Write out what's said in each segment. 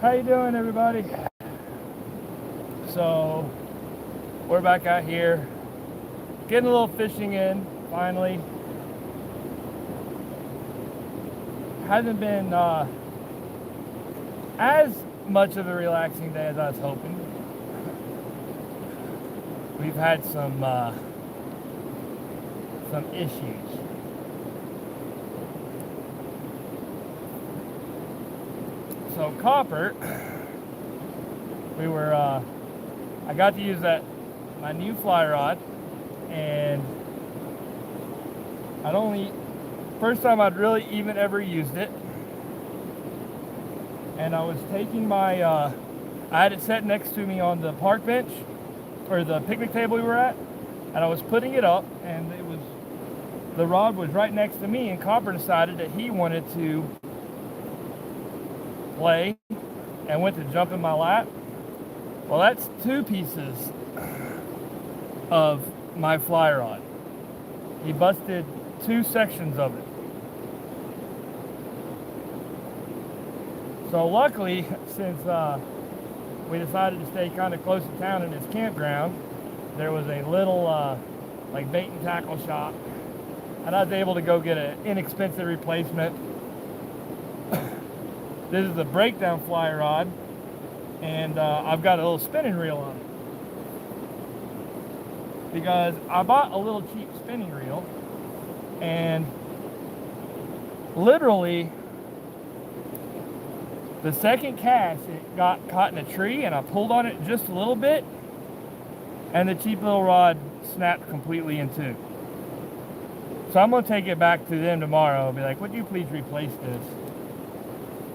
How you doing, everybody? So we're back out here getting a little fishing in finally. Hasn't been as much of a relaxing day as I was hoping. We've had some issues. So Copper, I got to use my new fly rod, and first time I'd really even ever used it. And I was taking I had it set next to me on the park bench, or the picnic table we were at, and I was putting it up, and the rod was right next to me, and Copper decided that he wanted to play and went to jump in my lap. Well, that's 2 pieces of my fly rod. He busted 2 sections of it. So luckily, since we decided to stay kind of close to town in this campground, there was a little like bait and tackle shop, and I was able to go get an inexpensive replacement. This is a breakdown fly rod, and I've got a little spinning reel on it, because I bought a little cheap spinning reel, and literally the second cast it got caught in a tree, and I pulled on it just a little bit, and the cheap little rod snapped completely in 2. So I'm going to take it back to them tomorrow and be like, would you please replace this?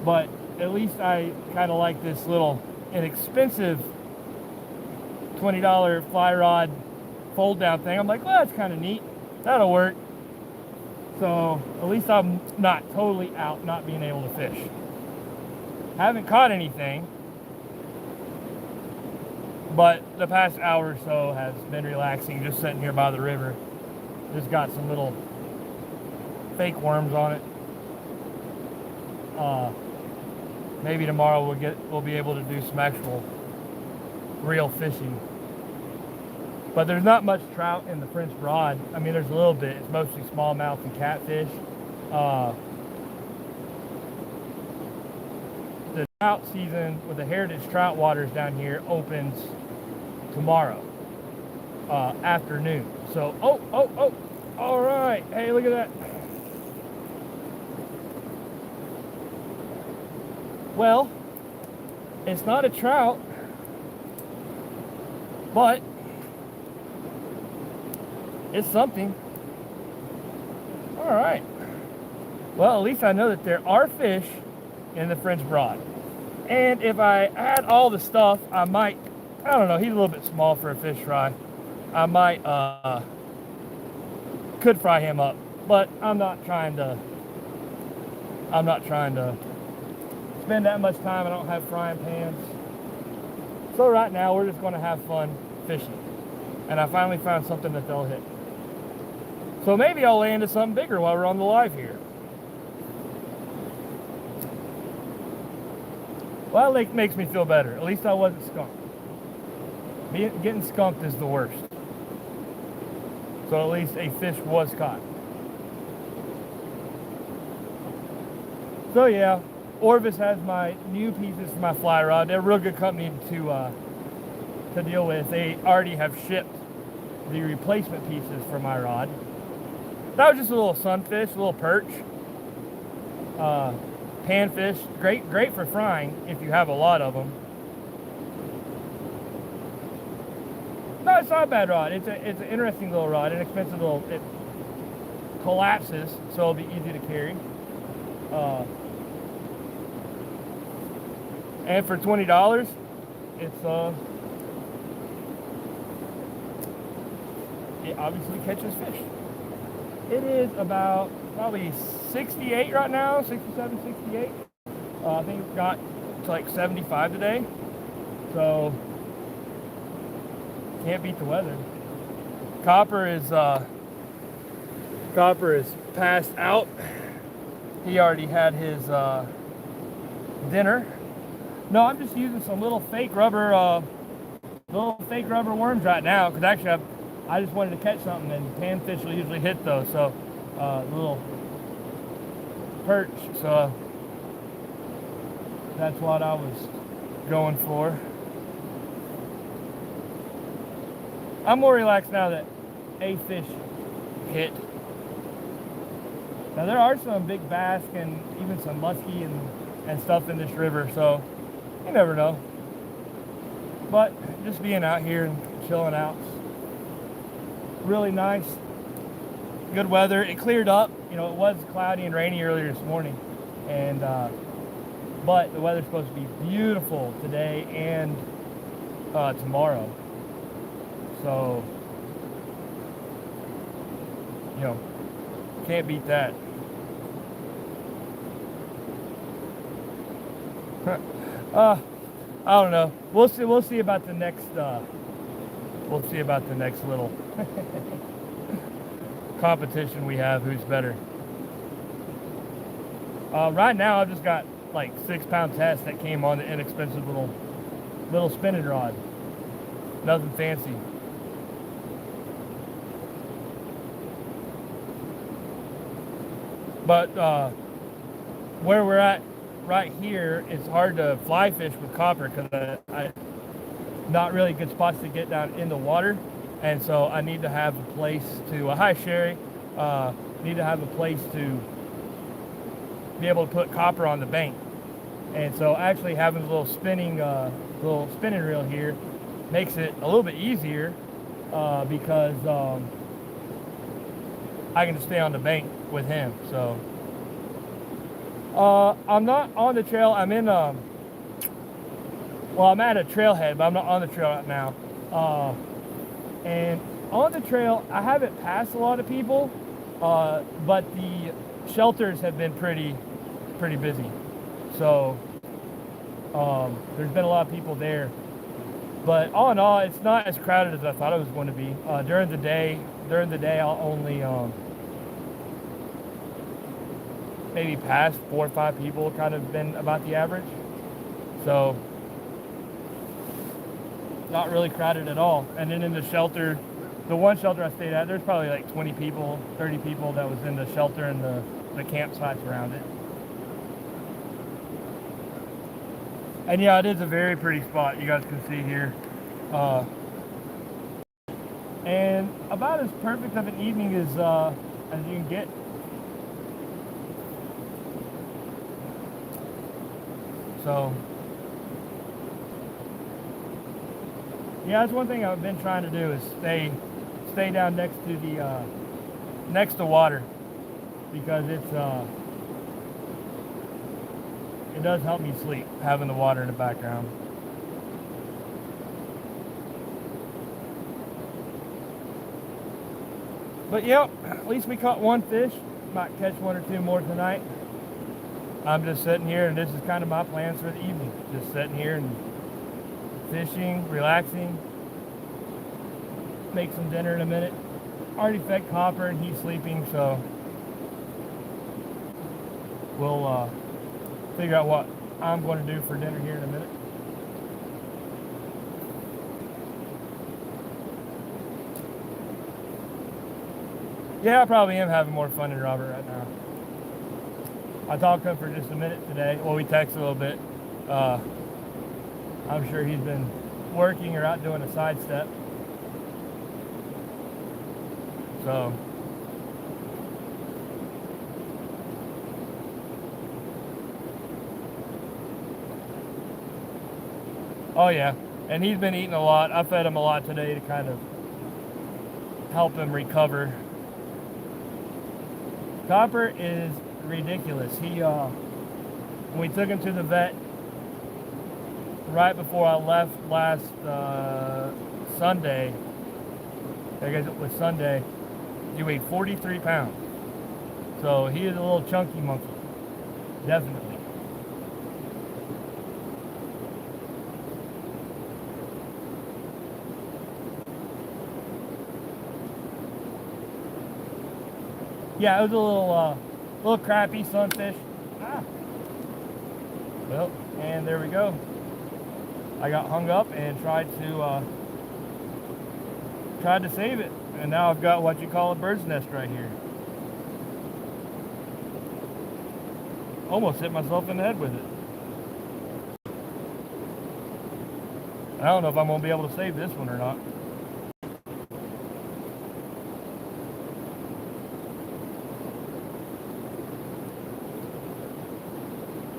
But at least I kind of like this little inexpensive $20 fly rod fold down thing. I'm like, well, that's kind of neat. That'll work. So at least I'm not totally out not being able to fish. Haven't caught anything, but the past hour or so has been relaxing, just sitting here by the river. Just got some little fake worms on it. Maybe tomorrow we'll be able to do some actual real fishing. But there's not much trout in the French Broad. I mean, there's a little bit. It's mostly smallmouth and catfish. The trout season with the Heritage Trout Waters down here opens tomorrow afternoon. So, all right. Hey, look at that. Well, it's not a trout, but it's something. All right. Well, at least I know that there are fish in the French Broad. And if I add all the stuff, I might, I don't know, he's a little bit small for a fish fry. I might, could fry him up, but I'm not trying to spend that much time. I don't have frying pans. So right now we're just going to have fun fishing. And I finally found something that they'll hit. So maybe I'll land at something bigger while we're on the live here. Well, that makes me feel better. At least I wasn't skunked. Getting skunked is the worst. So at least a fish was caught. So yeah, Orvis has my new pieces for my fly rod. They're a real good company to deal with. They already have shipped the replacement pieces for my rod. That was just a little sunfish, a little perch, panfish. Great for frying if you have a lot of them. No, it's not a bad rod. It's an interesting little rod, inexpensive little. It collapses, so it'll be easy to carry. And for $20, it obviously catches fish. It is about probably 68 right now, 67, 68. I think it got to like 75 today. So can't beat the weather. Copper is passed out. He already had his dinner. No, I'm just using some little fake rubber worms right now, because actually I just wanted to catch something, and panfish will usually hit those. So little perch. So that's what I was going for. I'm more relaxed now that a fish hit. Now there are some big bass and even some muskie and stuff in this river, so you never know. But just being out here and chilling out, really nice. Good weather. It cleared up. You know, it was cloudy and rainy earlier this morning, and but the weather's supposed to be beautiful today and tomorrow. So, you know, can't beat that. I don't know. We'll see. We'll see about the next. We'll see about the next little competition we have. Who's better? Right now, I've just got like 6-pound test that came on the inexpensive little spinning rod. Nothing fancy. But where we're at right here, it's hard to fly fish with copper because I not really good spots to get down in the water, and so I need to have a place to. Hi, Sherry. Need to have a place to be able to put copper on the bank, and so actually having a little spinning reel here makes it a little bit easier because I can just stay on the bank with him. So I'm not on the trail. I'm in well, I'm at a trailhead, but I'm not on the trail right now. And on the trail, I haven't passed a lot of people, but the shelters have been pretty busy. So there's been a lot of people there. But all in all, it's not as crowded as I thought it was going to be. During the day, I'll only maybe past 4 or 5 people, kind of been about the average. So not really crowded at all. And then in the shelter, the one shelter I stayed at, there's probably like 20 people, 30 people that was in the shelter and the campsites around it. And yeah, it is a very pretty spot, you guys can see here. And about as perfect of an evening as you can get. So yeah, that's one thing I've been trying to do is stay down next to water, because it does help me sleep having the water in the background. But yep, at least we caught one fish. Might catch 1 or 2 more tonight. I'm just sitting here, and this is kind of my plans for the evening. Just sitting here and fishing, relaxing. Make some dinner in a minute. Already fed Copper and he's sleeping, so we'll figure out what I'm going to do for dinner here in a minute. Yeah, I probably am having more fun than Robert right now. I talked to him for just a minute today. Well, we texted a little bit. I'm sure he's been working or out doing a sidestep. So oh yeah, and he's been eating a lot. I fed him a lot today to kind of help him recover. Copper is ridiculous. He when we took him to the vet right before I left last Sunday, I guess it was Sunday, he weighed 43 pounds. So he is a little chunky monkey, definitely. Yeah, it was a little crappie sunfish. Well, and there we go. I got hung up and tried to save it, and now I've got what you call a bird's nest right here. Almost hit myself in the head with it. I don't know if I'm gonna be able to save this one or not.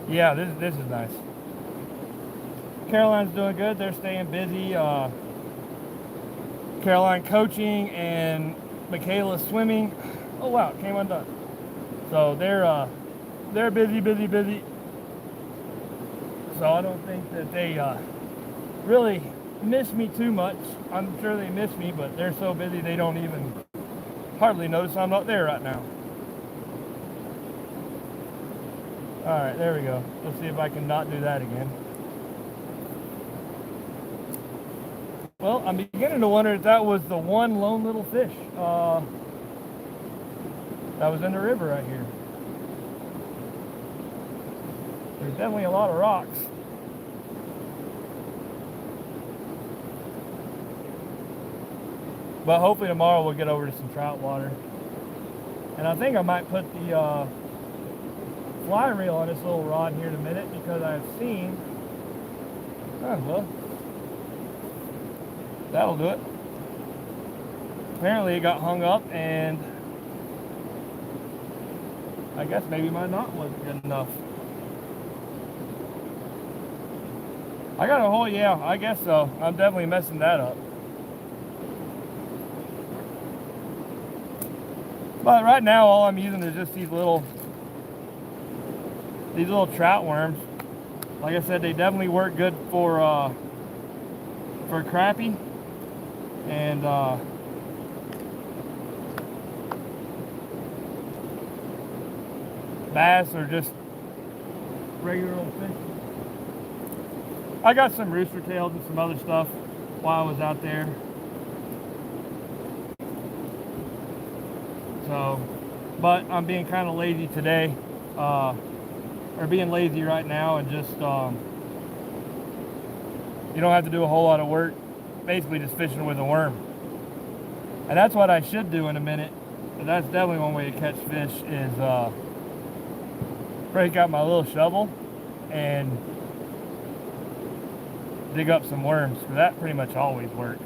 Yeah, this is nice. Caroline's doing good. They're staying busy. Caroline coaching and Michaela swimming. Oh wow, it came undone. So they're busy. So I don't think that they really miss me too much. I'm sure they miss me, but they're so busy they don't even hardly notice I'm not there right now. Alright, there we go. Let's see if I can not do that again. Well, I'm beginning to wonder if that was the one lone little fish that was in the river right here. There's definitely a lot of rocks. But hopefully tomorrow we'll get over to some trout water. And I think I might put the fly reel on this little rod here in a minute, because I've seen, oh well, that'll do it. Apparently it got hung up, and I guess maybe my knot wasn't good enough. I got a hole, yeah, I guess so. I'm definitely messing that up. But right now all I'm using is just these little trout worms. Like I said, they definitely work good for crappie and bass, or just regular old fish. I got some rooster tails and some other stuff while I was out there. So, but I'm being kind of lazy today, or being lazy right now, and just you don't have to do a whole lot of work, basically just fishing with a worm. And that's what I should do in a minute. That's definitely one way to catch fish, is break out my little shovel and dig up some worms, because that pretty much always works.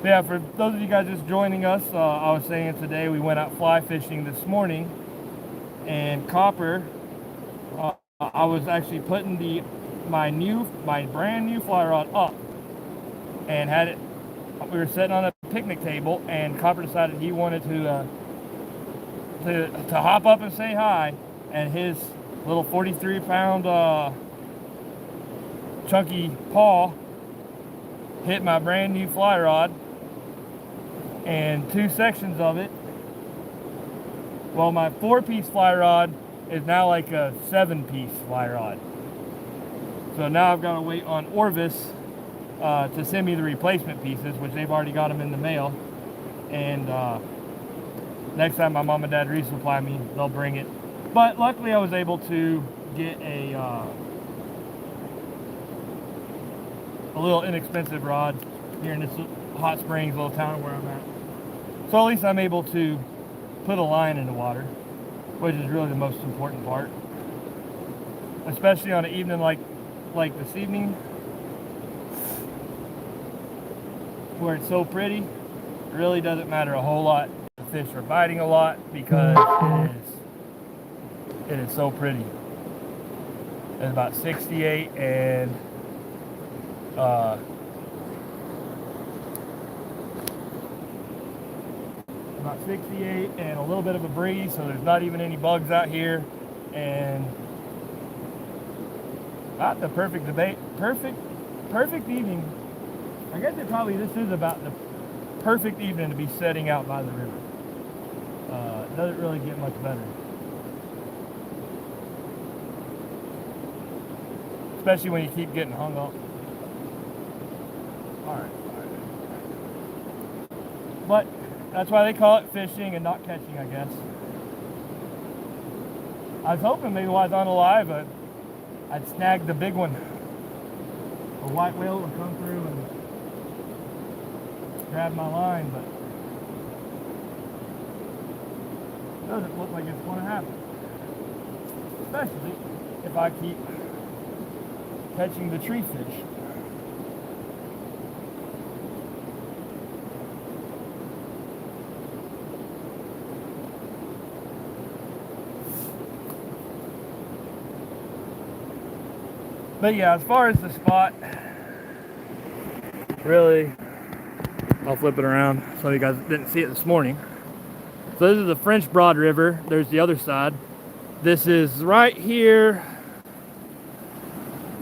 But yeah, for those of you guys just joining us, I was saying today we went out fly fishing this morning, and Copper, I was actually putting my brand new fly rod up, and had it. We were sitting on a picnic table, and Copper decided he wanted to hop up and say hi, and his little 43-pound chunky paw hit my brand new fly rod, and two sections of it. Well, my 4-piece fly rod is now like a 7-piece fly rod. So now I've got to wait on Orvis to send me the replacement pieces, which they've already got them in the mail. And next time my mom and dad resupply me, they'll bring it. But luckily I was able to get a little inexpensive rod here in this Hot Springs little town where I'm at. So at least I'm able to put a line in the water, which is really the most important part. Especially on an evening like this evening, where it's so pretty. It really doesn't matter a whole lot. The fish are biting a lot because it is so pretty. It's about 68 and about 68 and a little bit of a breeze, so there's not even any bugs out here, and not the perfect evening. I guess this is about the perfect evening to be setting out by the river. It doesn't really get much better, especially when you keep getting hung up. All right. But that's why they call it fishing and not catching, I guess. I was hoping maybe while I was on the live, I'd snag the big one. A white whale would come through and grab my line, but it doesn't look like it's going to happen. Especially if I keep catching the tree fish. But yeah, as far as the spot, really, I'll flip it around so you guys didn't see it this morning. So this is the French Broad River. There's the other side. This is right here.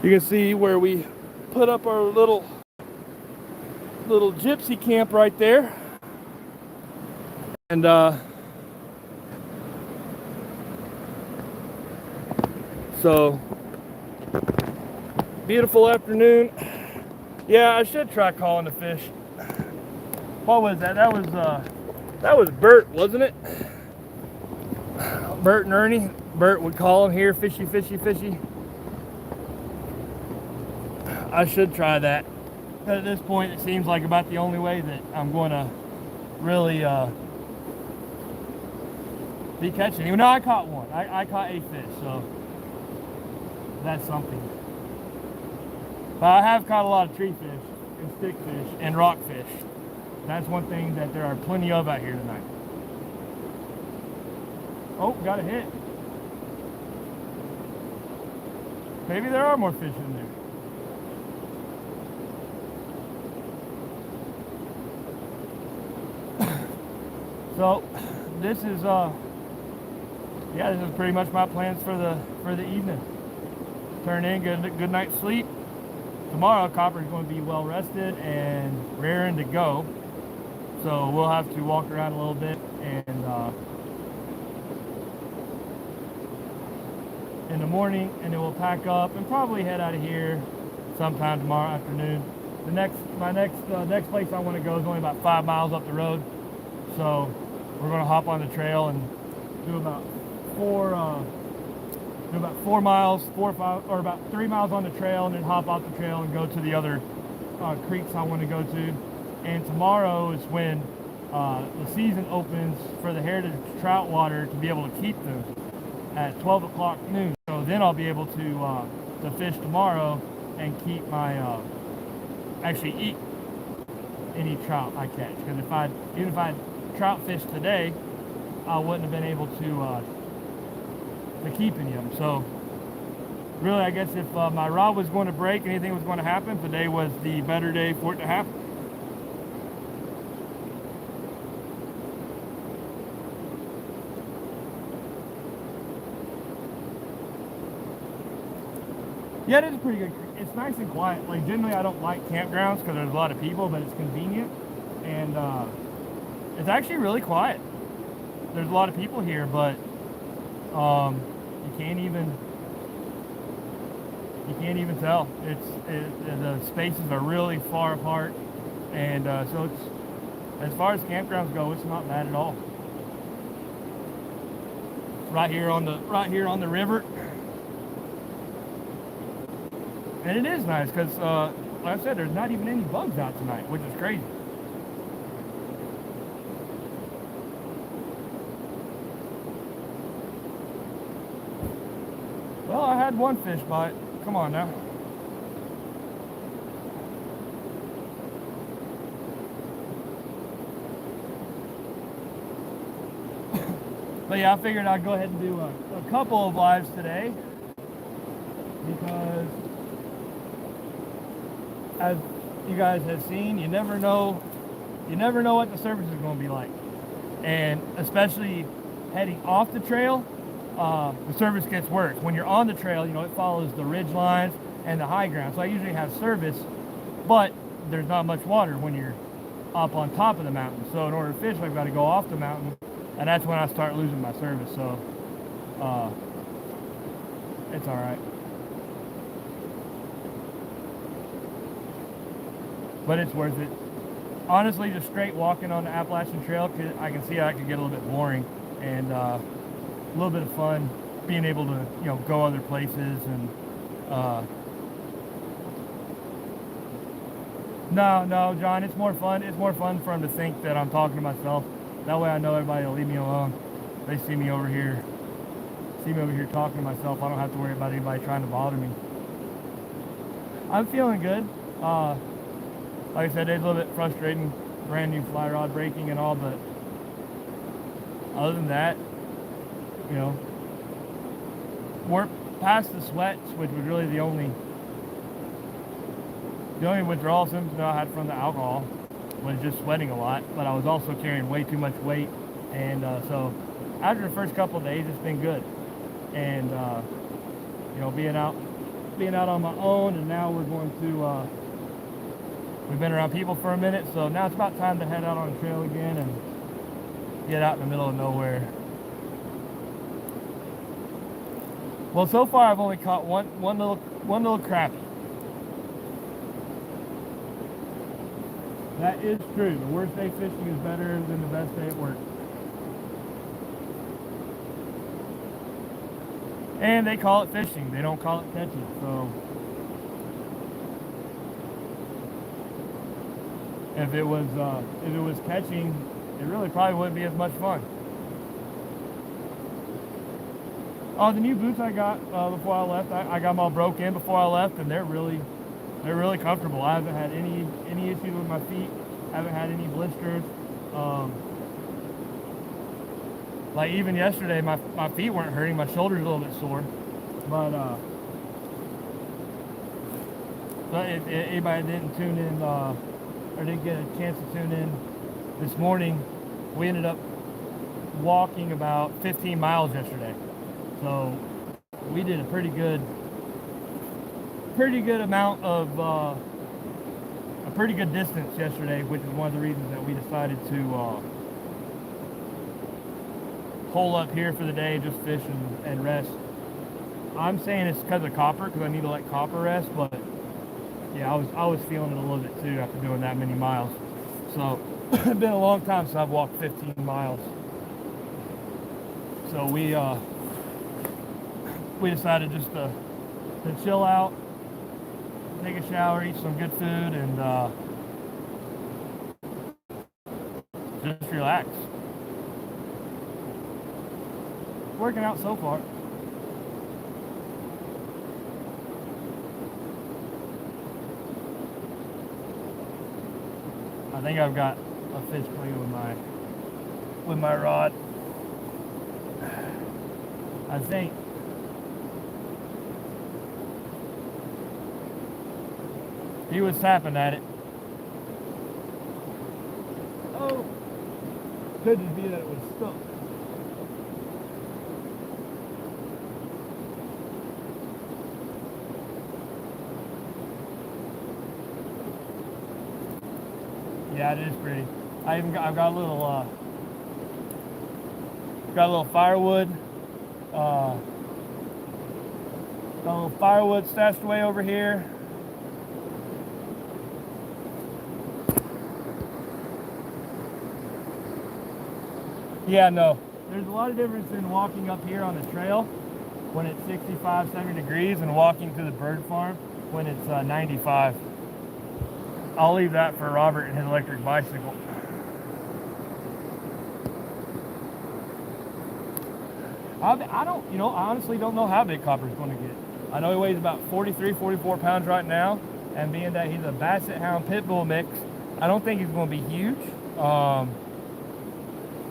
You can see where we put up our little gypsy camp right there. And so beautiful afternoon. Yeah, I should try calling the fish. What was that? That was Bert, wasn't it? Bert and Ernie. Bert would call them here, fishy, fishy, fishy. I should try that. But at this point, it seems like about the only way that I'm going to really be catching. Even though I caught one. I caught a fish, so that's something. But I have caught a lot of tree fish and stickfish and rockfish. That's one thing that there are plenty of out here tonight. Oh, got a hit. Maybe there are more fish in there. So this is yeah, this is pretty much my plans for the evening. Turn in, get a good night's sleep. Tomorrow, Copper is going to be well rested and raring to go. So we'll have to walk around a little bit and in the morning, and then we'll pack up and probably head out of here sometime tomorrow afternoon. My next place I want to go is only about 5 miles up the road. So we're going to hop on the trail and do about 4 miles, 4 or 5, or about 3 miles on the trail, and then hop off the trail and go to the other creeks I want to go to. And tomorrow is when the season opens for the heritage trout water to be able to keep them at 12 o'clock noon. So then I'll be able to fish tomorrow and keep my actually eat any trout I catch. Because even if I trout fish today, I wouldn't have been able to keep any of them. So really, I guess if my rod was going to break, anything was going to happen, today was the better day for it to happen. Yeah, it is pretty good. It's nice and quiet. Like, generally I don't like campgrounds because there's a lot of people, but it's convenient. And it's actually really quiet. There's a lot of people here, but you can't even tell. The spaces are really far apart, and so it's, as far as campgrounds go, it's not bad at all. Right here on the river, and it is nice because, like I said, there's not even any bugs out tonight, which is crazy. Well, I had one fish bite. Come on now. But yeah, I figured I'd go ahead and do a couple of lives today because, as you guys have seen, you never know what the surface is going to be like, and especially heading off the trail. The service gets worse. When you're on the trail, it follows the ridge lines and the high ground. So I usually have service, but there's not much water when you're up on top of the mountain. So in order to fish, I've got to go off the mountain, and that's when I start losing my service. So it's all right. But it's worth it. Honestly, just straight walking on the Appalachian Trail, I can see how it could get a little bit boring, and a little bit of fun being able to go other places and No, John, it's more fun. It's more fun for them to think that I'm talking to myself. That way I know everybody will leave me alone. They see me over here talking to myself. I don't have to worry about anybody trying to bother me. I'm feeling good. Like I said, it's a little bit frustrating, brand new fly rod breaking and all, but other than that, you know, we're past the sweats, which was really the only withdrawal symptoms I had from the alcohol was just sweating a lot, but I was also carrying way too much weight, and so after the first couple of days, it's been good, and you know, being out on my own, and now we're going to we've been around people for a minute, so now it's about time to head out on the trail again and get out in the middle of nowhere. Well, so far I've only caught one little crappie. That is true. The worst day fishing is better than the best day at work. And they call it fishing. They don't call it catching. So if it was catching, it really probably wouldn't be as much fun. Oh, the new boots I got before I left, I got them all broke in before I left, and they're really comfortable. I haven't had any issues with my feet. I haven't had any blisters. Like even yesterday, my feet weren't hurting. My shoulders a little bit sore. But so if anybody didn't tune in or didn't get a chance to tune in this morning, we ended up walking about 15 miles yesterday. So we did a pretty good amount of a pretty good distance yesterday, which is one of the reasons that we decided to hole up here for the day, just fish and rest. I'm saying it's because of copper, because I need to let copper rest, but yeah, I was feeling it a little bit too after doing that many miles. So it's been a long time since I've walked 15 miles. So we decided just to chill out, take a shower, eat some good food, and just relax. Working out so far. I think I've got a fish playing with my rod. I think. He was tapping at it. Oh, could just be that it was stuck. Yeah, it is pretty. I've got a little firewood. Got a little firewood stashed away over here. Yeah, no. There's a lot of difference in walking up here on the trail when it's 65, 70 degrees and walking to the bird farm when it's 95. I'll leave that for Robert and his electric bicycle. I don't, you know, I honestly don't know how big Copper's going to get. I know he weighs about 43, 44 pounds right now, and being that he's a Basset Hound Pit Bull mix, I don't think he's going to be huge.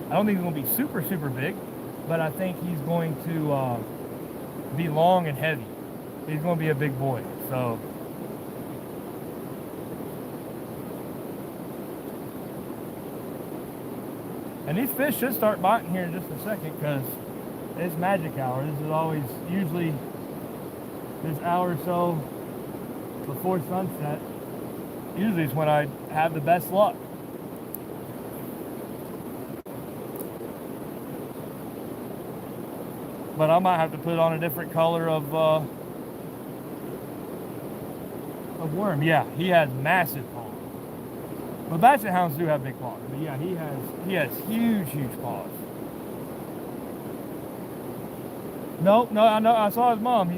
I don't think he's going to be super, super big, but I think he's going to be long and heavy. He's going to be a big boy. So, and these fish should start biting here in just a second because it's magic hour. This is always usually this hour or so before sunset. Usually is when I have the best luck. But I might have to put on a different color of worm. Yeah, he has massive paws. But Basset Hounds do have big paws. But yeah, he has huge, huge paws. No, I know. I saw his mom.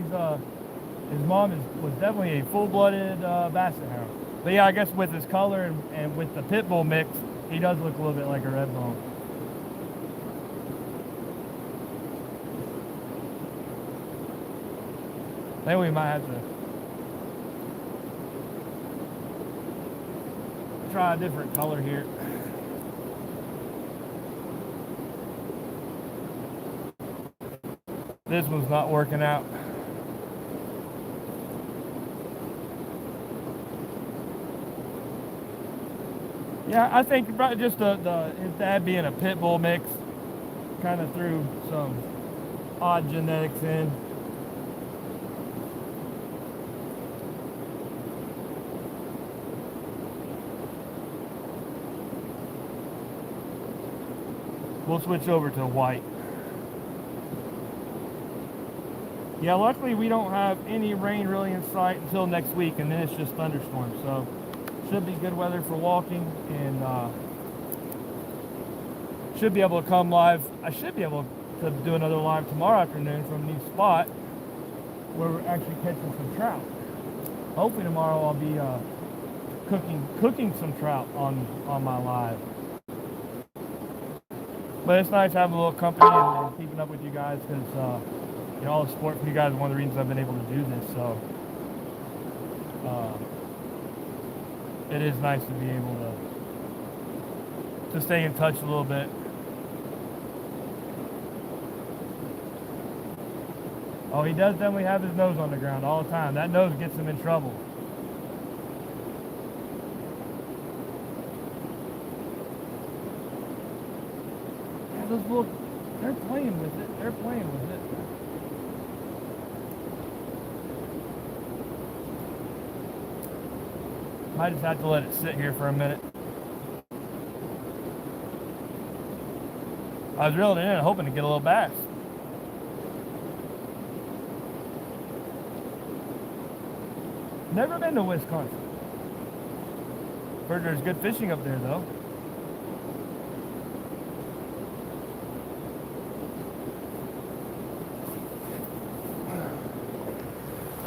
His mom was definitely a full-blooded Basset Hound. But yeah, I guess with his color and with the pit bull mix, he does look a little bit like a red bone. I think we might have to try a different color here. This one's not working out. Yeah, I think just his dad being a pit bull mix kind of threw some odd genetics in. We'll switch over to white. Yeah, luckily we don't have any rain really in sight until next week, and then it's just thunderstorms. So should be good weather for walking, and should be able to come live. I should be able to do another live tomorrow afternoon from a new spot where we're actually catching some trout. Hopefully tomorrow I'll be cooking some trout on my live. But it's nice having a little company and keeping up with you guys, because you know, all the support from you guys is one of the reasons I've been able to do this. So it is nice to be able to stay in touch a little bit. Oh, he does definitely have his nose on the ground all the time. That nose gets him in trouble. Yeah, those little, they're playing with it. They're playing with it. Might just have to let it sit here for a minute. I was reeling it in hoping to get a little bass. Never been to Wisconsin. Heard there's good fishing up there though.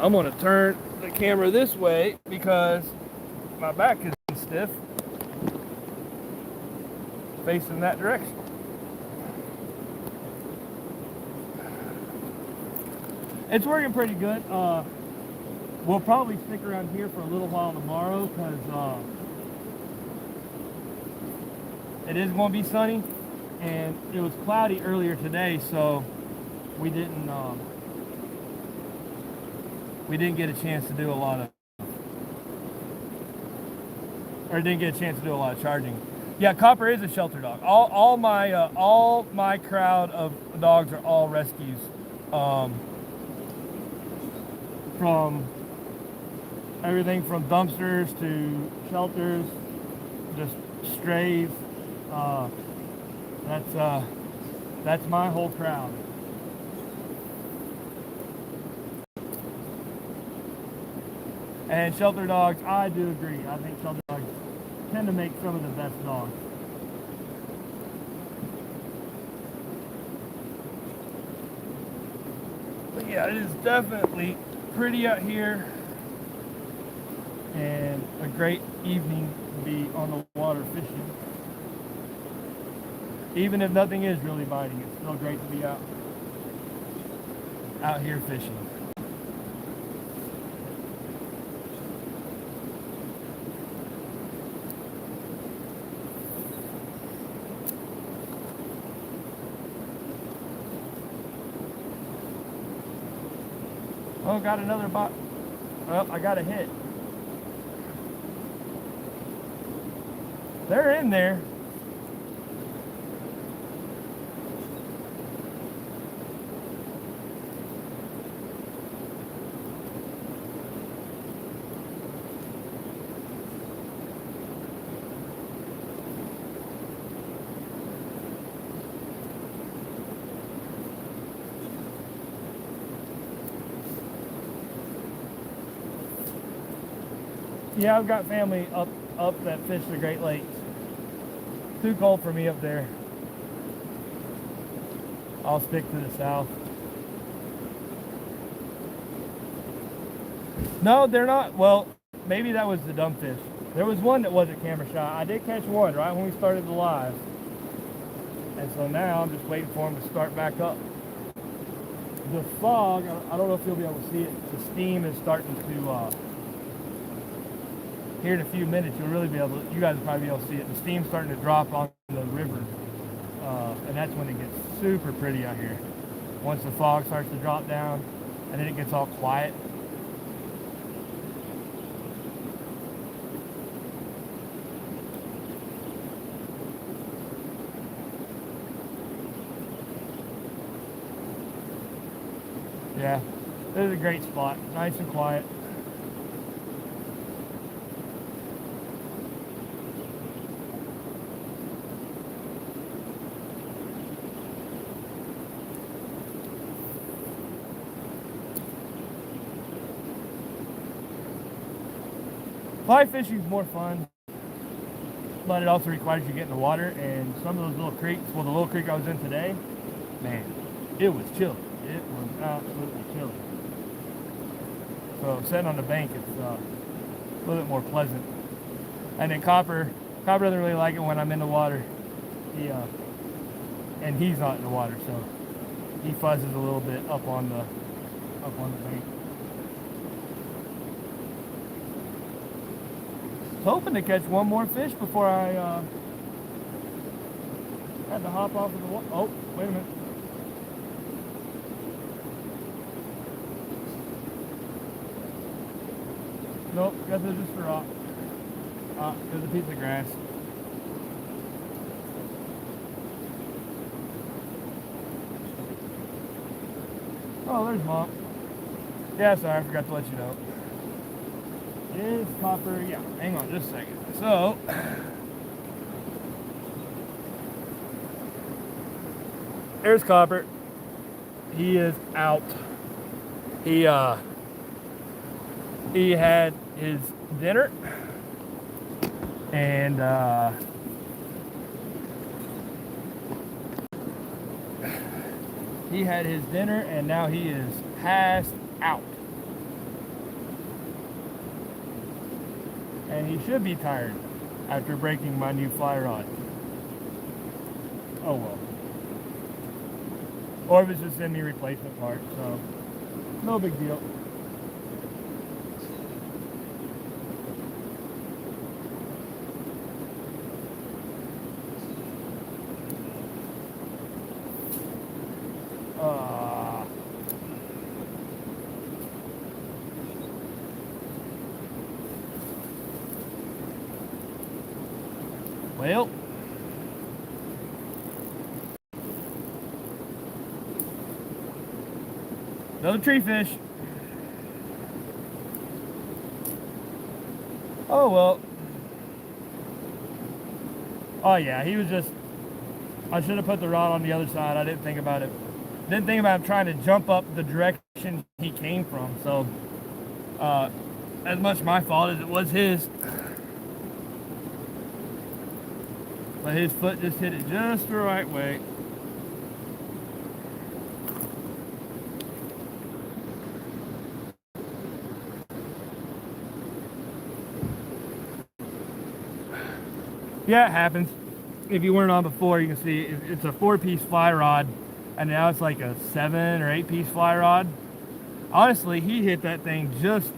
I'm gonna turn the camera this way because my back is stiff, facing that direction. It's working pretty good. We'll probably stick around here for a little while tomorrow, because it is going to be sunny, and it was cloudy earlier today, so we didn't get a chance to do a lot of, or didn't get a chance to do a lot of charging. Yeah, Copper is a shelter dog. All my crowd of dogs are all rescues, from everything from dumpsters to shelters, just strays. That's my whole crowd. And shelter dogs, I do agree. I think shelter dogs tend to make some of the best dogs. But yeah, it is definitely pretty out here, and a great evening to be on the water fishing. Even if nothing is really biting, it's still great to be out here fishing. Oh, got another bot. Oh, I got a hit. They're in there. Yeah, I've got family up that fish the Great Lakes. Too cold for me up there. I'll stick to the south. No, they're not. Well, maybe that was the dumb fish. There was one that wasn't camera shot. I did catch one right when we started the live. And so now I'm just waiting for him to start back up. The fog, I don't know if you'll be able to see it. The steam is starting to, here in a few minutes, you'll really be able to, you guys will probably be able to see it. The steam's starting to drop on the river. And that's when it gets super pretty out here. Once the fog starts to drop down and then it gets all quiet. Yeah, this is a great spot. Nice and quiet. Fly fishing is more fun, but it also requires you to get in the water. And some of those little creeks, well, the little creek I was in today, man, it was chilly. It was absolutely chilly. So sitting on the bank, it's a little bit more pleasant. And then Copper doesn't really like it when I'm in the water. And he's not in the water, so he fuzzes a little bit up on the bank. I was hoping to catch one more fish before I had to hop off of the water. Oh, wait a minute. Nope, guess it's just a rock. There's a piece of grass. Oh, there's Mom. Yeah, sorry, I forgot to let you know. Is Copper, yeah, hang on just a second. So, there's Copper. He is out. He had his dinner and now he is passed out. And he should be tired after breaking my new fly rod. Oh well. Or if it's just send me replacement parts, so no big deal. Well, another tree fish. Oh well. Oh yeah, he was just, I should have put the rod on the other side. I didn't think about it. Didn't think about him trying to jump up the direction he came from. So, as much my fault as it was his. But his foot just hit it just the right way. Yeah, it happens. If you weren't on before, you can see it's a 4-piece fly rod, and now it's like a 7 or 8-piece fly rod. Honestly, he hit that thing just,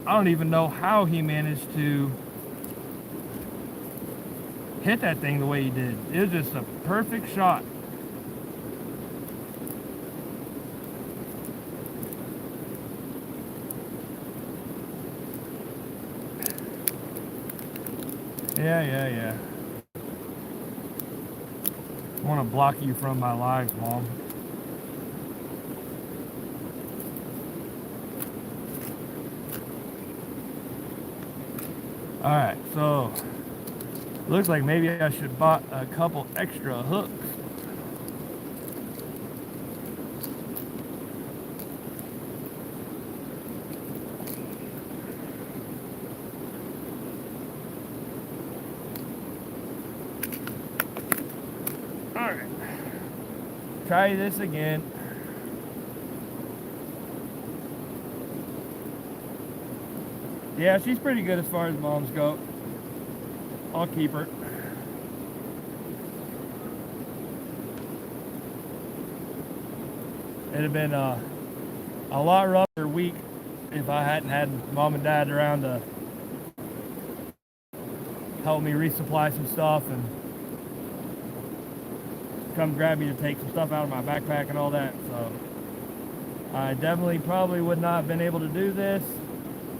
I don't even know how he managed to hit that thing the way he did. It was just a perfect shot. Yeah. I want to block you from my lives, Mom. Alright, so looks like maybe I should buy a couple extra hooks. Alright. Try this again. Yeah, she's pretty good as far as moms go. I'll keep her. It'd have been a lot rougher week if I hadn't had mom and dad around to help me resupply some stuff and come grab me to take some stuff out of my backpack and all that. So I definitely probably would not have been able to do this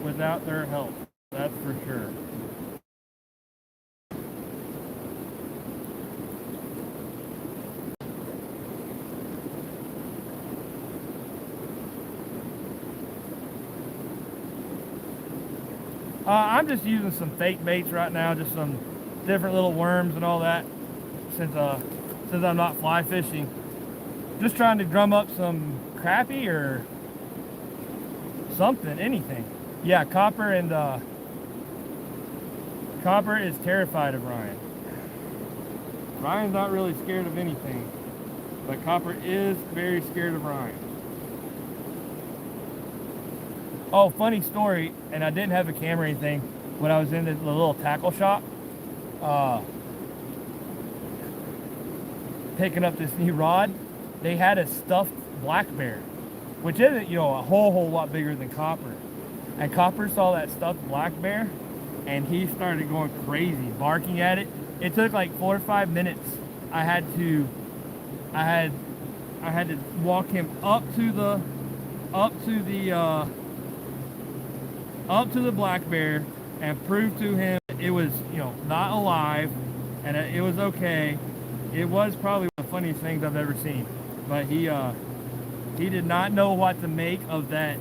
without their help. That's for sure. I'm just using some fake baits right now, just some different little worms and all that, since I'm not fly fishing. Just trying to drum up some crappie or something, anything. Yeah, Copper is terrified of Ryan. Ryan's not really scared of anything, but Copper is very scared of Ryan. Oh, funny story, and I didn't have a camera or anything when I was in the little tackle shop, picking up this new rod. They had a stuffed black bear, which isn't, a whole lot bigger than Copper. And Copper saw that stuffed black bear, and he started going crazy, barking at it. It took like 4 or 5 minutes. I had to walk him up to the black bear and prove to him it was, not alive and it was okay. It was probably one of the funniest things I've ever seen. But he did not know what to make of that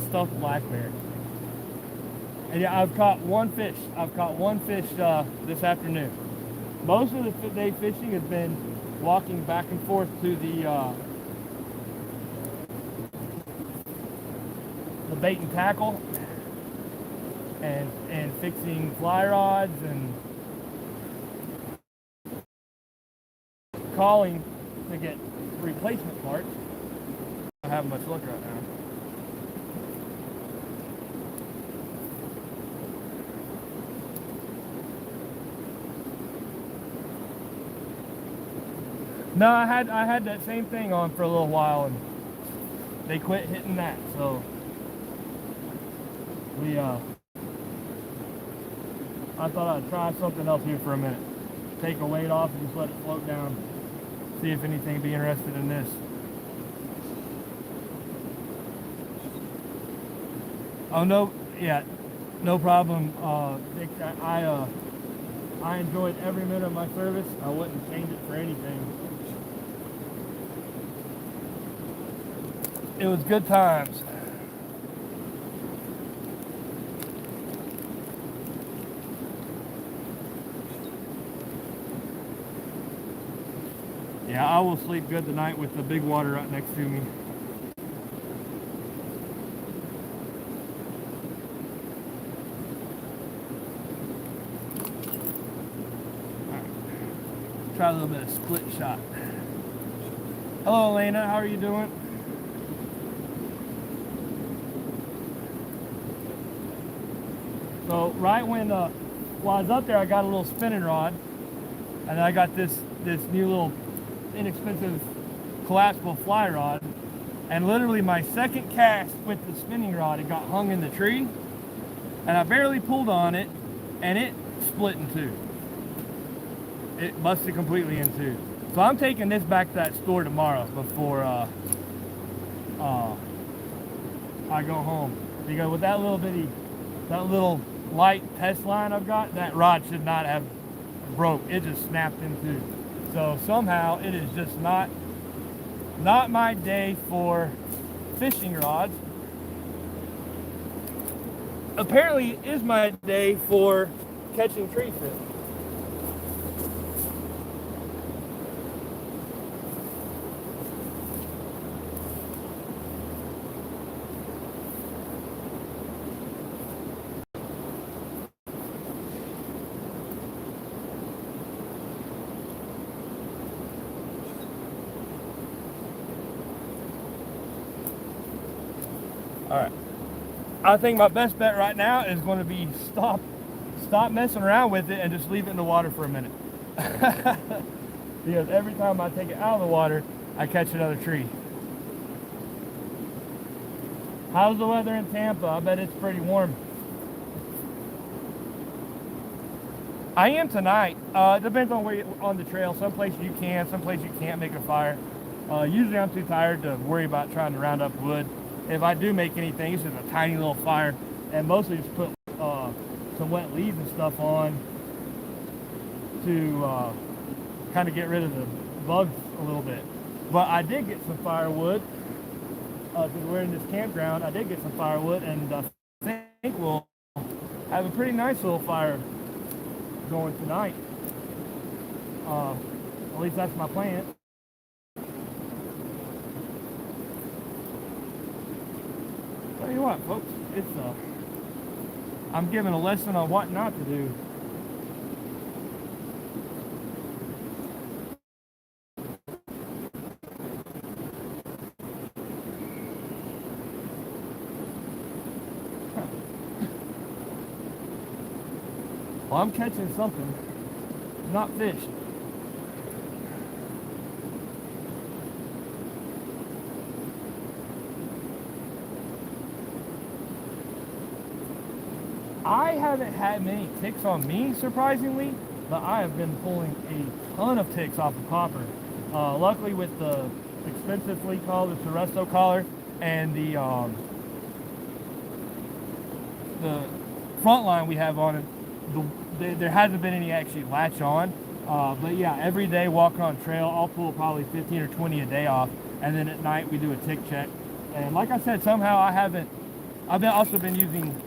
stuffed black bear. And yeah, I've caught one fish. This afternoon. Most of the day fishing has been walking back and forth to the bait and tackle and fixing fly rods and calling to get replacement parts. I don't have much luck right now. No, I had that same thing on for a little while and they quit hitting that, so I thought I'd try something else here for a minute. Take a weight off and just let it float down. See if anything would be interested in this. Oh no, yeah, no problem. Dick, I enjoyed every minute of my service. I wouldn't change it for anything. It was good times. Yeah, I will sleep good tonight with the big water right next to me. All right. Try a little bit of split shot. Hello, Elena. How are you doing? So right when while I was up there, I got a little spinning rod, and then I got this new little inexpensive collapsible fly rod, and literally my second cast with the spinning rod, it got hung in the tree, and I barely pulled on it, and it split in two. It busted completely in two. So I'm taking this back to that store tomorrow before I go home, because with that little light test line I've got, that rod should not have broke. It just snapped in two. So somehow it is just not my day for fishing rods. Apparently it is my day for catching tree fish. All right. I think my best bet right now is going to be stop messing around with it and just leave it in the water for a minute. Because every time I take it out of the water, I catch another tree. How's the weather in Tampa? I bet it's pretty warm. I am tonight. It depends on where you're on the trail. Some places you can, some places you can't make a fire. Usually I'm too tired to worry about trying to round up wood. If I do make anything, it's just a tiny little fire, and mostly just put some wet leaves and stuff on to kind of get rid of the bugs a little bit. But I did get some firewood because we're in this campground. I did get some firewood, and I think we'll have a pretty nice little fire going tonight. At least that's my plan. Tell you what, folks, it's I'm giving a lesson on what not to do. Well, I'm catching something, not fish. I haven't had many ticks on me, surprisingly, but I have been pulling a ton of ticks off of copper. Luckily, with the expensive fleet collar, the Ceresto collar, and the front line we have on it, there hasn't been any actually latch on. But yeah, every day walking on trail, I'll pull probably 15 or 20 a day off, and then at night we do a tick check. And like I said, somehow I've also been using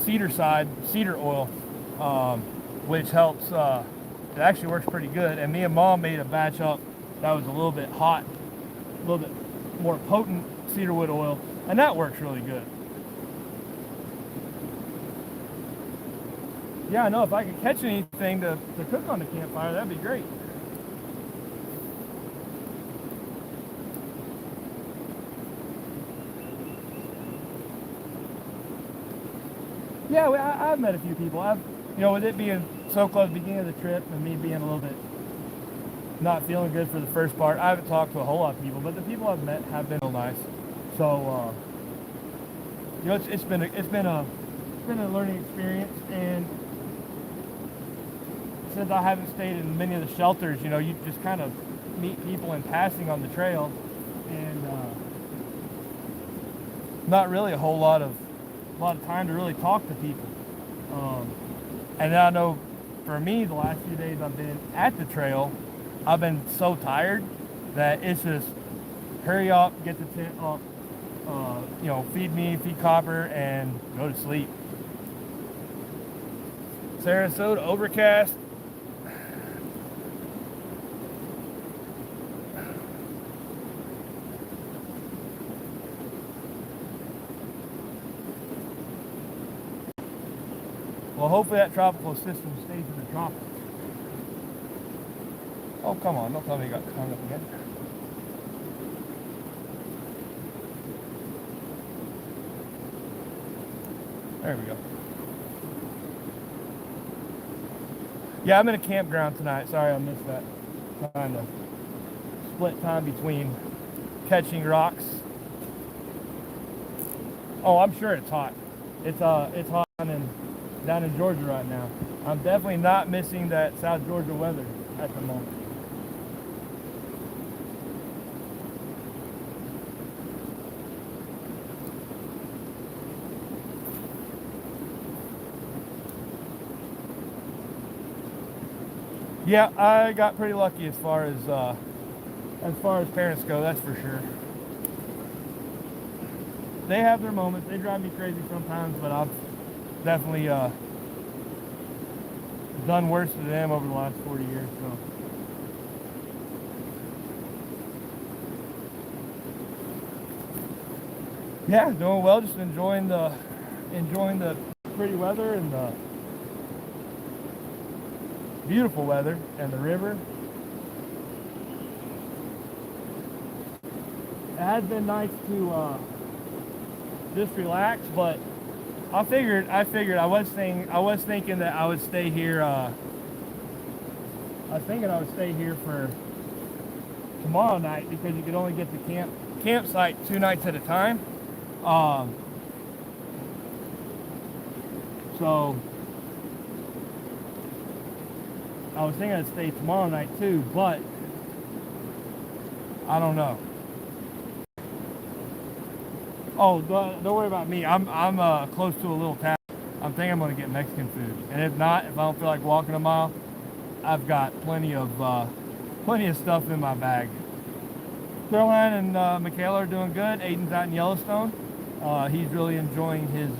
cedar oil, which helps. It actually works pretty good. And me and Mom made a batch up that was a little bit hot, a little bit more potent cedarwood oil, and that works really good. Yeah, I know, if I could catch anything to cook on the campfire, that'd be great. Yeah, I've met a few people. With it being so close to the beginning of the trip and me being a little bit not feeling good for the first part, I haven't talked to a whole lot of people, but the people I've met have been real nice. So, it's been a learning experience, and since I haven't stayed in many of the shelters, you just kind of meet people in passing on the trail, and not really a whole lot of time to really talk to people. And I know for me, the last few days I've been at the trail, I've been so tired that it's just hurry up, get the tent up, feed Copper, and go to sleep. Sarasota, overcast. Well, hopefully that tropical system stays in the tropics. Oh, come on. Don't tell me you got hung up again. There we go. Yeah, I'm in a campground tonight. Sorry I missed that. Trying to split time between catching rocks. Oh, I'm sure it's hot. It's hot down in Georgia right now. I'm definitely not missing that South Georgia weather at the moment. Yeah, I got pretty lucky as far as parents go, that's for sure. They have their moments. They drive me crazy sometimes, but I've definitely done worse to them over the last 40 years. So. Yeah, doing well. Just enjoying the pretty weather and the beautiful weather and the river. It has been nice to just relax. But I figured I was thinking that I would stay here. I was thinking I would stay here for tomorrow night because you could only get the campsite 2 nights at a time. So I was thinking I'd stay tomorrow night too, but I don't know. Oh, don't worry about me. I'm close to a little town. I'm thinking I'm gonna get Mexican food, and if not, if I don't feel like walking a mile, I've got plenty of stuff in my bag. Caroline and Michaela are doing good. Aiden's out in Yellowstone. He's really enjoying his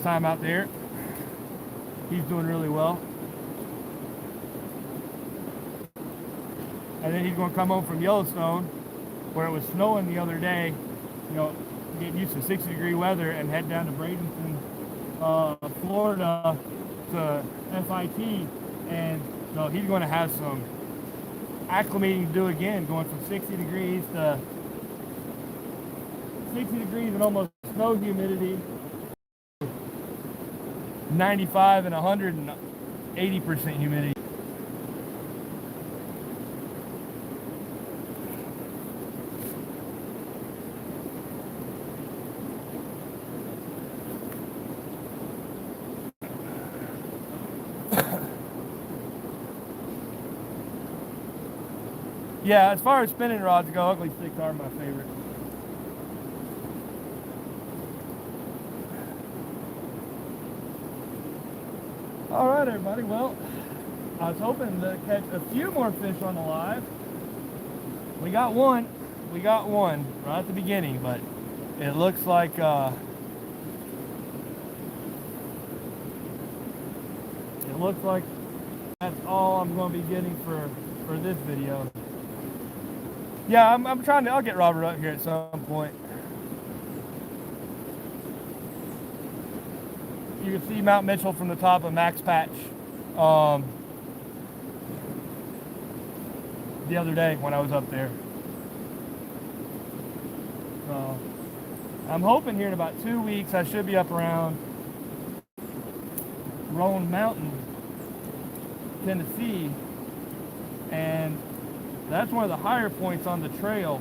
time out there. He's doing really well. And then he's going to come home from Yellowstone, where it was snowing the other day, you know, get used to 60-degree weather, and head down to Bradenton, Florida to FIT. And so he's going to have some acclimating to do again, going from 60 degrees to 60 degrees and almost no humidity, 95 and 180% humidity. Yeah, as far as spinning rods go, ugly sticks are my favorite. All right, everybody. Well, I was hoping to catch a few more fish on the live. We got one right at the beginning, but it looks like that's all I'm going to be getting for this video. Yeah, I'm trying to. I'll get Robert up here at some point. You can see Mount Mitchell from the top of Max Patch the other day when I was up there. So I'm hoping here in about 2 weeks I should be up around Roan Mountain, Tennessee, and that's one of the higher points on the trail.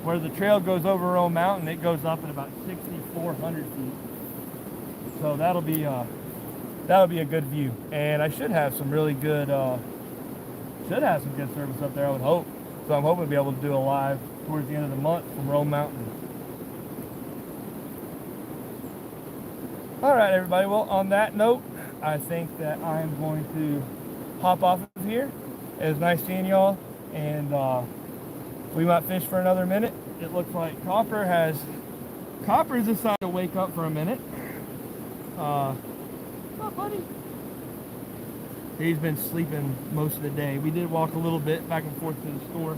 Where the trail goes over Roan Mountain, it goes up at about 6,400 feet. So that'll be a good view, and I should have some really good service up there, I would hope. So I'm hoping to be able to do a live towards the end of the month from Roan Mountain. All right, everybody. Well, on that note, I think that I'm going to hop off of here. It was nice seeing y'all, and we might fish for another minute. It looks like Copper's decided to wake up for a minute. What's up, buddy? He's been sleeping most of the day. We did walk a little bit back and forth to the store,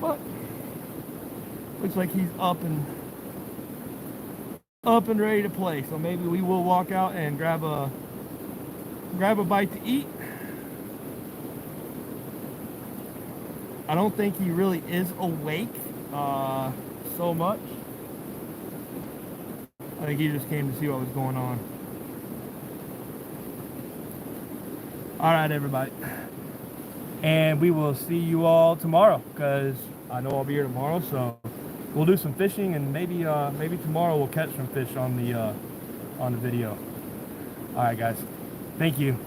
but looks like he's up and ready to play. So maybe we will walk out and grab a bite to eat. I don't think he really is awake so much. I think he just came to see what was going on. All right, everybody. And we will see you all tomorrow, because I know I'll be here tomorrow. So we'll do some fishing, and maybe tomorrow we'll catch some fish on the video. All right, guys. Thank you.